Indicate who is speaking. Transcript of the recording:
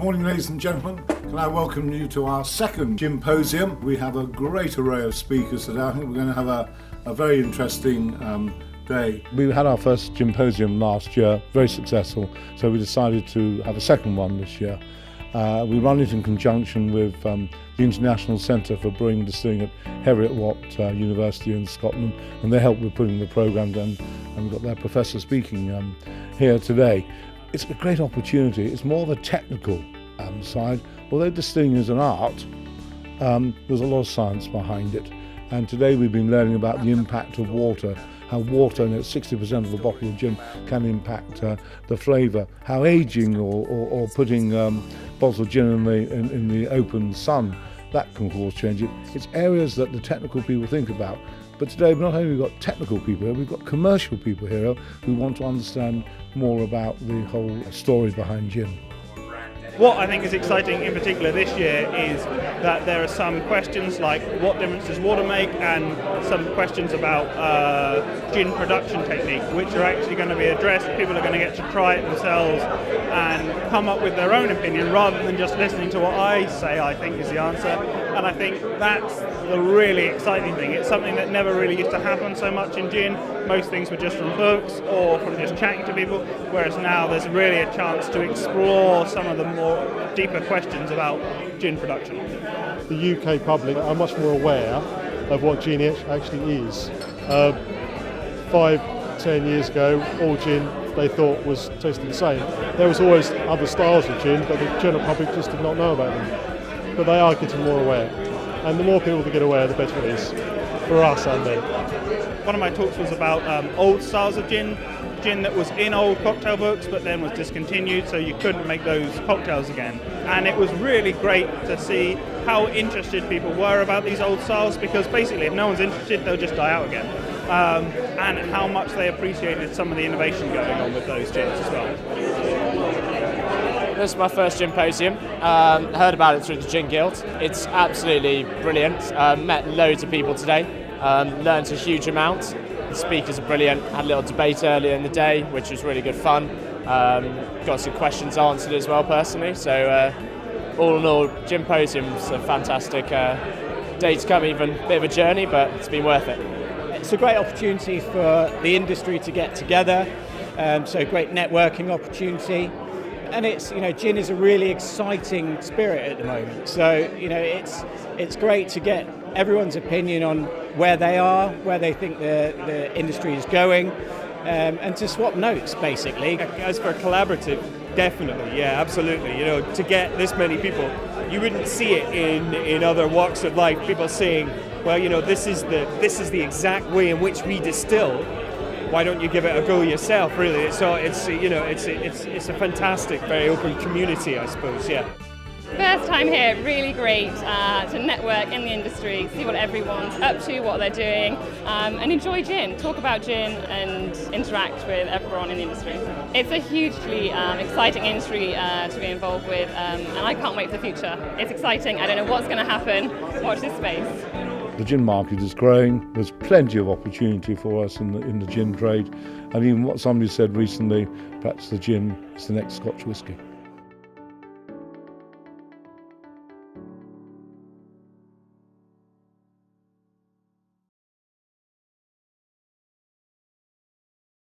Speaker 1: morning, ladies and gentlemen. Can I welcome you to our second Ginposium? We have a great array of speakers today. I think we're going to have a very interesting day. We had our first Ginposium last year, very successful, so we decided to have a second one this year. We run it in conjunction with the International Centre for Brewing Distilling at Heriot-Watt University in Scotland, and they helped with putting the programme down, and we've got their professor speaking here today. It's a great opportunity. It's more of a technical side. Although distilling is an art, there's a lot of science behind it. And today we've been learning about the impact of water, how water, and it's 60% of a bottle of gin, can impact the flavour, how ageing or putting bottles of gin in the open sun, that can cause change. It's areas that the technical people think about. But today, not only have we got technical people here, we've got commercial people here who want to understand more about the whole story behind gin.
Speaker 2: What I think is exciting in particular this year is that there are some questions like what difference does water make, and some questions about gin production technique, which are actually going to be addressed. People are going to get to try it themselves and come up with their own opinion rather than just listening to what I say I think is the answer. And I think that's the really exciting thing. It's something that never really used to happen so much in gin. Most things were just from books or from just chatting to people, whereas now there's really a chance to explore some of the more deeper questions about gin production.
Speaker 3: The UK public are much more aware of what gin actually is. 5-10 years ago, all gin they thought was tasted the same. There was always other styles of gin, but the general public just did not know about them. But they are getting more aware, and the more people that get aware, the better it is for us and them.
Speaker 2: One of my talks was about old styles of gin that was in old cocktail books but then was discontinued, so you couldn't make those cocktails again. And it was really great to see how interested people were about these old styles, because basically if no one's interested, they'll just die out again. And how much they appreciated some of the innovation going on with those gins as well.
Speaker 4: This is my first Ginposium. Heard about it through the Gin Guild. It's absolutely brilliant. Met loads of people today. Learned a huge amount. The speakers are brilliant. Had a little debate earlier in the day, which was really good fun. Got some questions answered as well personally. So all in all, Ginposium's a fantastic day to come. Even a bit of a journey, but it's been worth it.
Speaker 5: It's a great opportunity for the industry to get together. So great networking opportunity. And it's, gin is a really exciting spirit at the moment. So, it's great to get everyone's opinion on where they are, where they think the industry is going, and to swap notes, basically.
Speaker 6: As for collaborative, definitely, yeah, absolutely. To get this many people, you wouldn't see it in other walks of life. People saying, well, this is the exact way in which we distill. Why don't you give it a go yourself, really? So it's a fantastic, very open community, I suppose, yeah.
Speaker 7: First time here, really great to network in the industry, see what everyone's up to, what they're doing, and enjoy gin, talk about gin and interact with everyone in the industry. It's a hugely exciting industry to be involved with, and I can't wait for the future. It's exciting, I don't know what's going to happen, watch this space.
Speaker 1: The gin market is growing. There's plenty of opportunity for us in the gin trade. And even what somebody said recently, perhaps the gin is the next Scotch whisky.